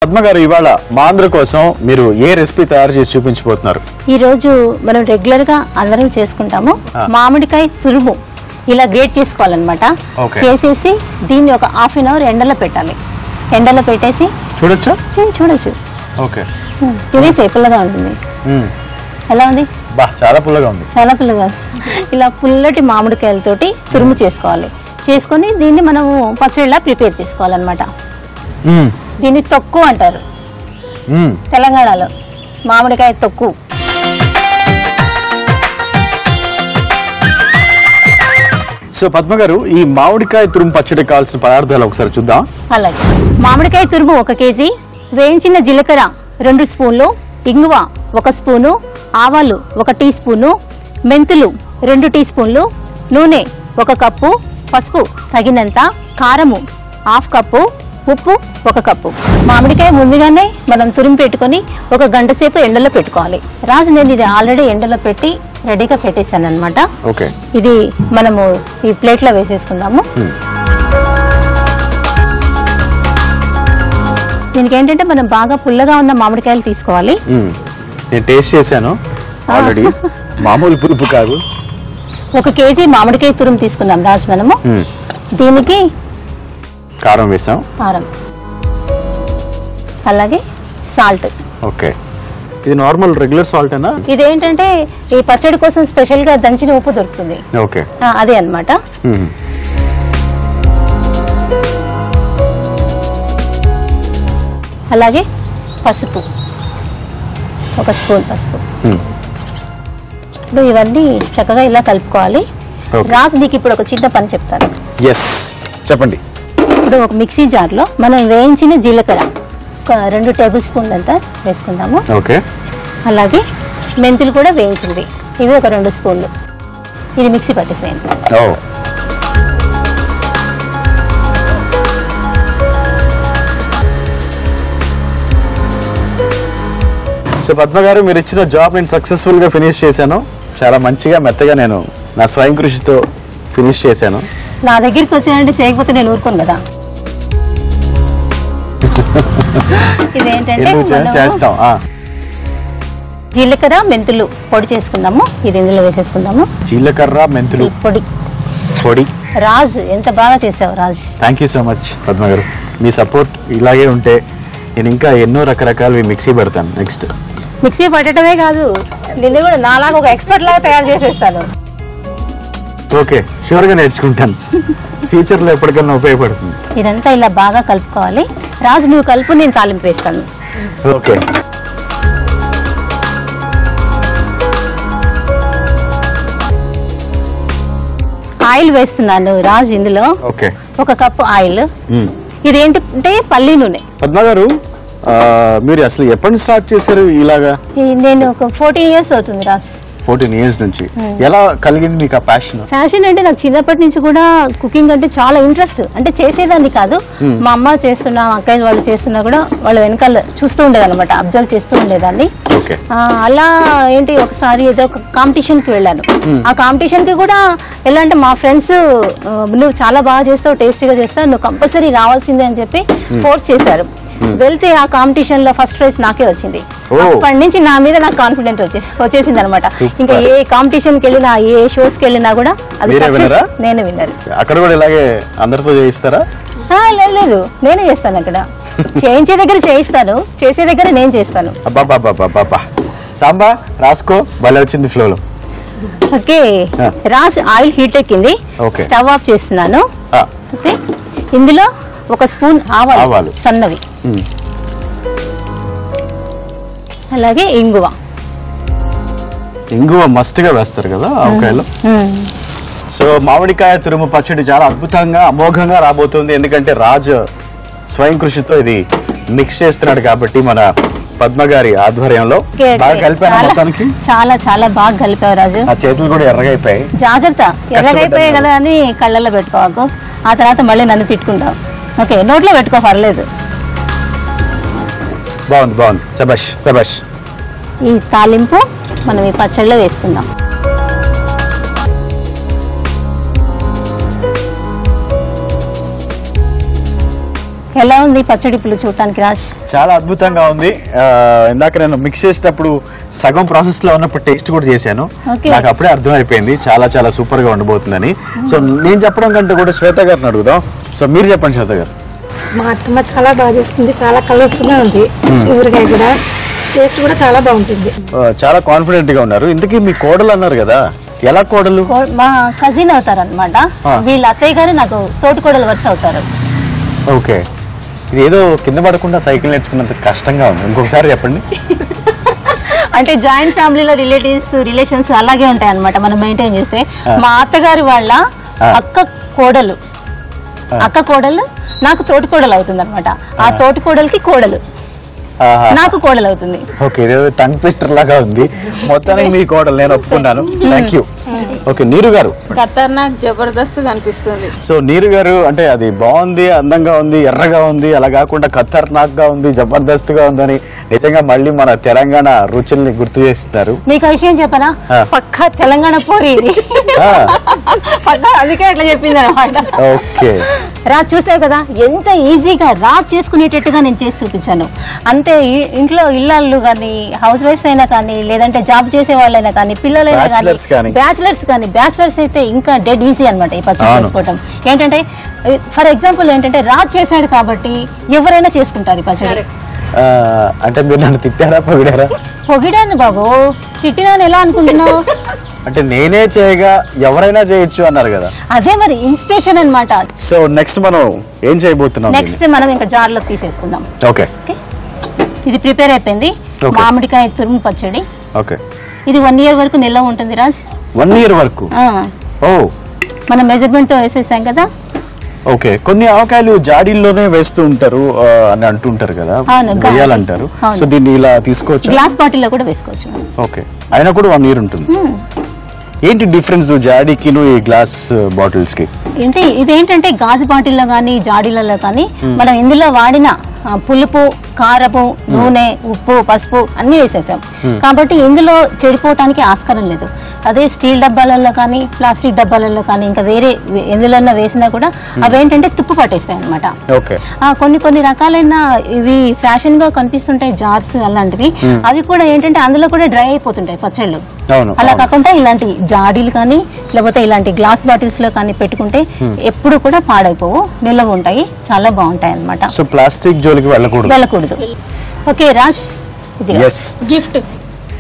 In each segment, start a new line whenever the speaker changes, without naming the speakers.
పద్మ గారు ఇవాళ మా అందరి కోసం మీరు ఏ రెసిపీ తయారు చేసి చూపించబోతున్నారు?
ఈ రోజు మనం రెగ్యులర్ గా అందరం చేసుకుంటాము మామిడికాయ తురుము ఇలా గ్రేట్ చేసుకోవాలన్నమాట. చేసేసి దీన్ని ఒక హాఫ్ అన్ అవర్ ఎండలో పెట్టాలి. ఎండలో పెట్టేసి చూడొచ్చు.
ఓకే,
తినేసి పుల్లగా ఉంటుంది. ఎలా ఉంది?
చాలా పుల్లగా ఉంది.
చాలా పుల్లగా. ఇలా పుల్లటి మామిడికాయలతోటి తురుము చేసుకోవాలి. చేసుకొని దీన్ని మనము పచ్చడిలా ప్రిపేర్ చేసుకోవాలన్నమాట. దీన్ని తొక్కు అంటారు తెలంగాణలో, మామిడికాయ తొక్కు.
సో పద్మ గారు, ఈ మామిడికాయ తురుము పచ్చడి కావాల్సిన పదార్థాలు ఒకసారి చూద్దాం.
అలాగే, మామిడికాయ తురుము 1 కేజీ, వేయించిన జీలకర్ర 2 స్పూన్లు, ఇంగువ 1 స్పూను, ఆవాలు 1 టీ స్పూను, మెంతులు 2 టీ స్పూన్లు, నూనె 1 కప్పు, పసుపు తగినంత, కారము 1/2 కప్పు, ఉప్పు 1 కప్పు. మామిడికాయ ముందుగానే మనం తురిమి పెట్టుకొని 1 గంట సేపు ఎండలో పెట్టుకోవాలి. రాజు నేను ఇది ఆల్రెడీ ఎండలో పెట్టి రెడీగా పెట్టేశాను అనమాట. ఇది మనము ఈ ప్లేట్ లో వేసేసుకుందాము. దీనికి ఏంటంటే మనం బాగా పుల్లగా ఉన్న మామిడికాయలు తీసుకోవాలి.
నేను టేస్ట్ చేశాను ఆల్రెడీ, మామూలు పులుపు కాదు.
1 కేజీ మామిడికాయ తురుము తీసుకున్నాం రాజు మనము. దీనికి
కారం వేసాం.
కారం, అలాగే సాల్ట్.
ఓకే, ఇది నార్మల్ రెగ్యులర్ సాల్ట్ ఏనా?
ఇదేంటంటే ఈ పచ్చడి కోసం స్పెషల్ గా దంచిన ఉప్పు దొరుకుతుంది.
ఓకే,
అదే అన్నమాట. అలాగే పసుపు 1 స్పూన్ పసుపు. ఇప్పుడు ఇవన్నీ చక్కగా ఇలా కలుపుకోవాలి. రాజు నీకు ఇప్పుడు ఒక చిన్న పని చెప్తాను.
చెప్పండి.
ఇప్పుడు ఒక మిక్సీ జార్ లో మనం వేయించిన జీలకర్ర 2 టేబుల్ స్పూన్లు అంతా వేసుకుందాము.
ఓకే,
అలాగే మెంతులు కూడా వేయించింది, ఇవి 2 స్పూన్లు. ఇది మిక్సీ పట్టేసేయండి.
సో పద్మ గారు, మీరు ఇచ్చిన జాబ్ నేను సక్సెస్ఫుల్ గా ఫినిష్ చేశాను. చాలా మంచిగా మెత్తగా నేను నా స్వయం కృషితో ఫినిష్ చేశాను.
నా దగ్గరికి వచ్చానంటే చేయకపోతే నేను ఊరుకోను కదా. ఇదేంటంటే
చేస్తాం.
జీలకర్ర మెంతులు పొడి చేసుకున్నాము, ఇది ఇందులో వేసేసుకుందాము.
జీలకర్ర మెంతులు పొడి.
రాజ్ ఎంత బాగా చేసావు Raj.
Thank you so much Padma గారు. మీ సపోర్ట్ ఇలాగే ఉంటే నేను ఇంకా ఎన్నో రకరకాలవి మిక్సీ పెడతాను. నెక్స్ట్
మిక్సీ పట్టడమే కాదు, నిన్ను కూడా నాలాగా ఒక ఎక్స్పర్ట్ లాగా తయారు చేసేస్తాను.
ఓకే, షూర్ గా నేర్చుకుంటాను. ఫ్యూచర్ లో ఎప్పటికైనా ఉపయోగపడుతుంది.
ఇదంతా ఇలా బాగా కలుపుకోవాలి. రాజు నువ్వు కలుపు, నేను తాలింపు వేస్తాను.
ఓకే,
ఆయిల్ వేస్తున్నాను రాజు ఇందులో.
Okay,
1 cup oil. ఇదేంటంటే పల్లి నూనె.
పద్మ గారు, మీరు అసలు ఎప్పటి స్టార్ట్ చేశారు ఇలాగా?
నేను ఒక 14 ఇయర్స్ అవుతుంది రాజు.
14 ఇయర్స్ నుంచి. ఎలా కలిగింది మీకు ఆ ప్యాషన్?
ఫ్యాషన్ అంటే నాకు చిన్నప్పటి నుంచి కూడా కుకింగ్ అంటే చాలా ఇంట్రెస్ట్. అంటే చేసేదాన్ని కాదు, మా అమ్మ చేస్తున్నా, అక్కయ్య వాళ్ళు చేస్తున్నా కూడా వాళ్ళ వెనకాల చూస్తూ ఉండేదన్నమాట, అబ్జర్వ్ చేస్తూ ఉండేదాన్ని. అలా ఏంటి ఒకసారి ఏదో ఒక కాంపిటీషన్ కి వెళ్ళాను. ఆ కాంపిటీషన్ కి కూడా ఎలా అంటే మా ఫ్రెండ్స్, నువ్వు చాలా బాగా చేస్తావు, టేస్టీగా చేస్తావు, నువ్వు కంపల్సరీ రావాల్సిందే అని చెప్పి ఫోర్స్ చేశారు. వెళ్తే ఆ కాంపిటీషన్ లో ఫస్ట్ ప్రైజ్ నాకే వచ్చింది. అప్పటి నుంచి నా మీద నాకు కాన్ఫిడెంట్ వచ్చేసింది అనమాట. ఇంకా ఏ కాంపిటీషన్ కి వెళ్ళినా, ఏ షోస్ కి వెళ్ళినా కూడా అది నేను విన్నర్.
అక్కడ కూడా ఇలాగే అందరితో చేయిస్తారా?
లేదు, నేనే చేస్తాను. అక్కడ చేయించే దగ్గర చేయిస్తాను, చేసే దగ్గర నేను చేస్తాను.
సాంబా రాసుకో, భలే వచ్చింది ఫ్లో లో.
ఓకే రాజ్, ఆయిల్ హీట్ ఎక్కింది, స్టవ్ ఆఫ్ చేస్తున్నాను. ఓకే, ఇందులో 1 స్పూన్ ఆవాలు సన్నవి, అలాగే
ఇంగువ మస్ట్ గా వేస్తారు కదా ఆవకాయలో. సో మామిడికాయ తురుము పచ్చడి చాలా అద్భుతంగా, అమోఘంగా రాబోతుంది. ఎందుకంటే రాజు స్వయం కృషితో ఇది మిక్స్ చేస్తున్నాడు కాబట్టి మన పద్మ గారి ఆధ్వర్యంలో. బాగా కలిపాను మొత్తానికి.
చాలా చాలా బాగా కలిపావు రాజు.
ఆ చేతులు కూడా ఎర్రగైపోయాయి.
జాగ్రత్త, ఎర్రగైపోయాయి కదా అని కళ్ళల్లో పెట్టుకోవాకు, ఆ తర్వాత మళ్ళీ నన్ను తిట్టుకుంటావు. ఓకే, నోట్లో పెట్టుకో, పర్లేదు.
బాగుంది. శభాష్.
ఈ తాలింపు మనం ఈ పచ్చడిలో వేసుకుందాం. ఎలా ఉంది పచ్చడి పులుసు చూడటానికి రాజ్?
చాలా అద్భుతంగా ఉంది. ఇందాక నేను మిక్స్ చేసేటప్పుడు సగం ప్రాసెస్ లో ఉన్నప్పుడు టేస్ట్ కూడా చేశాను. నాకు అప్పుడే అర్థమైపోయింది చాలా చాలా సూపర్ గా ఉండబోతుందని. సో నేను చెప్పడం కంటే కూడా శ్వేత గారిని అడుగుదాం. సో మీరు చెప్పండి శ్వేత గారు.
మా అత్తమ్మ చాలా బాగా చేస్తుంది, చాలా కలర్ఫుల్ గా ఉంది. ఊరగాయ కూడా టేస్ట్ కూడా చాలా బాగుంటుంది.
చాలా కాన్ఫిడెంట్ గా ఉన్నారు. ఇంతకీ మీ కోడలు అన్నారు కదా, ఎలా కోడలు?
మా కజిన్ అవుతారు అనమాట. వీళ్ళ అత్తయ్య గారు నాకు తోటి కోడలు వరుస అవుతారు.
ఓకే, ఇది ఏదో కింద పడకుండా సైకిల్ నేర్చుకున్నంత కష్టంగా ఉంది. ఇంకొకసారి చెప్పండి.
అంటే జాయింట్ ఫ్యామిలీలో రిలేషన్స్ అలాగే ఉంటాయి అనమాట మనం మెయింటైన్ చేస్తే. మా అత్తగారి వాళ్ళ అక్క కోడలు నాకు తోటి కోడలు అవుతుంది అనమాట. ఆ తోటి కోడలికి కోడలు నాకు కోడలు అవుతుంది.
ఓకే, ఇదేదో టంగ్ ట్విస్టర్ లాగా ఉంది. మొత్తానికి మీ కోడలు, నేను ఒప్పుకున్నాను. Thank you. ఓకే, నీరు గారు.
ఖతర్నాక్ జబర్దస్త్ కనిపిస్తుంది.
సో నీరు గారు అంటే అది బాగుంది, అందంగా ఉంది, ఎర్రగా ఉంది, అలా కాకుండా ఖతర్నాక్ గా ఉంది, జబర్దస్త్ గా ఉందని నిజంగా మళ్ళీ మన తెలంగాణ రుచుల్ని గుర్తు చేస్తున్నారు.
మీకు విషయం చెప్పనా, పక్కా తెలంగాణ పోరి ఇది. పక్కా అందుకే అట్లా చెప్పింది అనమాట.
ఓకే,
రాజ్ చూసావు కదా ఎంత ఈజీగా రాజ్ చేసుకునేటట్టుగా నేను చేసి చూపించాను. అంతే ఇంట్లో ఇళ్ళు కానీ, హౌస్ వైఫ్స్ అయినా కానీ, లేదంటే జాబ్ చేసే వాళ్ళైనా కానీ, పిల్లలైనా కానీ, బ్యాచులర్స్ అయితే ఇంకా డెడ్ ఈజీ అనమాట ఈ పచ్చడి చేసుకోవటం. ఏంటంటే ఫర్ ఎగ్జాంపుల్ ఏంటంటే రాజ్ చేశాడు కాబట్టి ఎవరైనా చేసుకుంటారు ఈ పచ్చడి.
అంటే మీరు నన్ను తిట్టారా, పొగిడారా?
పొగిడాను బాబు, తిట్టినాను. ఎలా అనుకుంటున్నావు?
అంటే నేనే చేయగా ఎవరైనా చేయొచ్చు అన్నారు కదా,
అదే మరి ఇన్స్పిరేషన్ అన్నమాట.
సో నెక్స్ట్ మనం ఏం చేయబోతున్నాం?
నెక్స్ట్ మనం ఇంకా జార్లోకి తీసేసుకుందాం.
ఓకే,
ఇది ప్రిపేర్ అయిపోయింది. మామిడికాయ తురుము పచ్చడి.
ఓకే,
ఇది 1 year వరకు నిల్వ ఉంటుంది రాజ్.
1 year వరకు? ఓ,
మనం మెజర్మెంట్ తో వేసేసాం కదా.
ఓకే, కొన్ని ఆవకాయలు జాడీల్లోనే వేస్తూ ఉంటారు అని అంటుంటారు కదా, వేయాలంటారు. సో దీన్ని ఇలా తీసుకోవచ్చు,
గ్లాస్ బాటిల్లో కూడా వేసుకోవచ్చు.
ఓకే, అయినా కూడా 1 year ఉంటుంది. ఏంటి డిఫరెన్స్ జాడీకి ఈ గ్లాస్ బాటిల్స్ కి?
ఇదేంటంటే గాజు బాటిల్లో కానీ జాడీలలో కానీ మనం ఇందులో వాడిన పులుపు, కారపు, నూనె, ఉప్పు, పసుపు అన్ని వేసేసాం కాబట్టి ఇందులో చెడిపోవటానికి ఆస్కారం లేదు. అదే స్టీల్ డబ్బాలలో కానీ, ప్లాస్టిక్ డబ్బాలలో కానీ, ఇంకా వేరే ఎందులో వేసినా కూడా అవేంటంటే తుప్పు పట్టేస్తాయి అనమాట. కొన్ని రకాలైన ఇవి ఫ్యాషన్ గా కనిపిస్తుంటాయి జార్స్ అలాంటివి, అవి కూడా ఏంటంటే అందులో కూడా డ్రై అయిపోతుంటాయి పచ్చళ్ళు. అలా కాకుండా ఇలాంటి జాడీలు కానీ, లేకపోతే ఇలాంటి గ్లాస్ బాటిల్స్ లో కానీ పెట్టుకుంటే ఎప్పుడు కూడా పాడైపోవు, నిల్వ ఉంటాయి, చాలా బాగుంటాయి అనమాట.
సో ప్లాస్టిక్ జోలికి వెళ్ళకూడదు.
ఓకే రాజ్,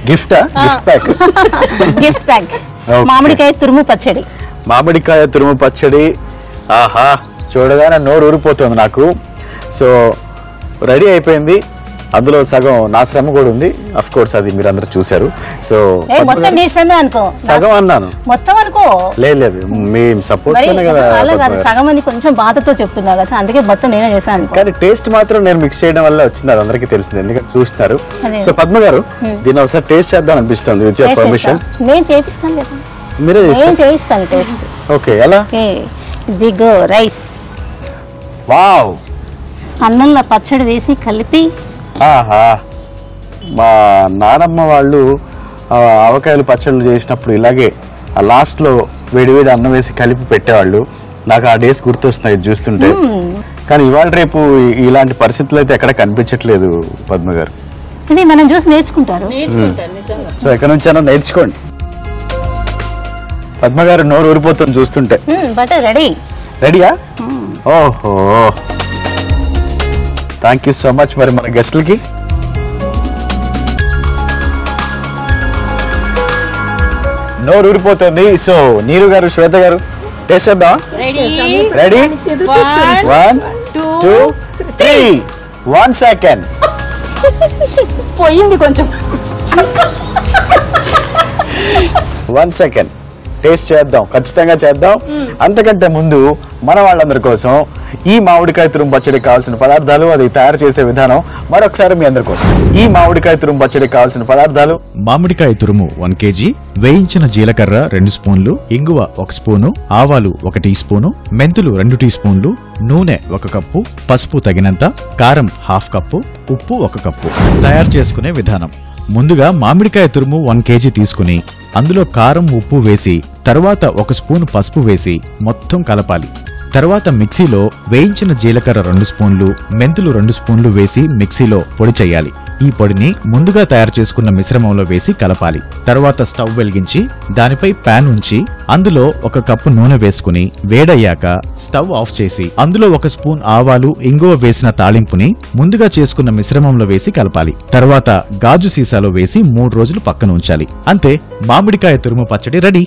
గిఫ్ట్
ప్యాక్ మామిడికాయ తురుము పచ్చడి.
మామిడికాయ తురుము పచ్చడి, ఆహా, చూడగానే నోరు ఊరిపోతుంది నాకు. సో రెడీ అయిపోయింది. అందులో సగం నా శ్రమ కూడా ఉంది. అఫ్ కోర్స్ అది మీరు అందరూ చూసారు. సో
మొత్తం నీ శ్రమ అనుకో,
సగం అన్నాను,
మొత్తం అనుకో.
లేదు మేము సపోర్ట్ కదా,
సగం అని కొంచెం బాధతో చెప్తున్నా కదా, అందుకే మొత్తం నేనే చేశాను.
కానీ టేస్ట్ మాత్రం నేను మిక్స్ చేయడం వల్ల వచ్చింది, అది అందరికీ తెలిసింది, ఎందుకంటే చూస్తున్నారు. సో పద్మ గారు, దీన్ని ఒకసారి టేస్ట్ చేద్దాం అనిపిస్తుంది. పర్మిషన్?
నేను చేపిస్తాను కదా,
మీరే
చేయిస్తాను టేస్ట్.
ఓకే, ఎలా?
దిగో రైస్,
వావ్,
అన్నంలో పచ్చడి వేసి కలిపి.
ఆహా, మా నానమ్మ వాళ్ళు ఆవకాయలు పచ్చళ్ళు చేసినప్పుడు ఇలాగే లాస్ట్ లో వేడివేడి అన్నం వేసి కలిపి పెట్టేవాళ్ళు. నాకు ఆ డేస్ గుర్తొస్తున్నాయి చూస్తుంటే. కానీ ఇవాళ రేపు ఇలాంటి పరిస్థితులు అయితే ఎక్కడ కనిపించట్లేదు పద్మ గారు.
ఇది మనం చూసి నేర్చుకుంటారు.
సో ఎక్కడి నుంచైనా నేర్చుకోండి. పద్మ గారు నోరు ఊరిపోతుంది చూస్తుంటే. రెడీయా? ఓహో, థ్యాంక్ యూ సో మచ్. మరి మన గెస్ట్లకి నోరు ఊరిపోతుంది. సో నీరు గారు, శ్వేత గారు, టేస్ట్ చేద్దాం. రెడీ? 1 2 3. 1 second.
పోయింది కొంచెం.
1 second. టేస్ట్ చేద్దాం, ఖచ్చితంగా చేద్దాం. అంతకంటే ముందు మన వాళ్ళందరి కోసం ఈ మామిడికాయ తురుము పచ్చడి కావాల్సిన పదార్థాలు, అది తయారు చేసే విధానం మరొకసారి మీ అందరి కోసం. ఈ మామిడికాయ తురుము పచ్చడి కావాల్సిన పదార్థాలు:
మామిడికాయ తురుము 1 kg, వేయించిన జీలకర్ర 2 స్పూన్లు, ఇంగువ 1 స్పూను, ఆవాలు 1 టీ స్పూను, మెంతులు 2 టీ స్పూన్లు, నూనె 1 కప్పు, పసుపు తగినంత, కారం 1/2 కప్పు, ఉప్పు 1 కప్పు. తయారు చేసుకునే విధానం: ముందుగా మామిడికాయ తురుము 1 kg తీసుకుని అందులో కారం, ఉప్పు వేసి తర్వాత 1 స్పూను పసుపు వేసి మొత్తం కలపాలి. తర్వాత మిక్సీలో వేయించిన జీలకర్ర 2 స్పూన్లు, మెంతులు 2 స్పూన్లు వేసి మిక్సీలో పొడి చేయాలి. ఈ పొడిని ముందుగా తయారు చేసుకున్న మిశ్రమంలో వేసి కలపాలి. తర్వాత స్టవ్ వెలిగించి దానిపై పాన్ ఉంచి అందులో 1 కప్పు నూనె వేసుకుని వేడయ్యాక స్టవ్ ఆఫ్ చేసి అందులో 1 స్పూన్ ఆవాలు, ఇంగువ వేసిన తాళింపుని ముందుగా చేసుకున్న మిశ్రమంలో వేసి కలపాలి. తర్వాత గాజు సీసాలో వేసి 3 రోజులు పక్కన ఉంచాలి. అంతే, మామిడికాయ తురుము పచ్చడి రెడీ.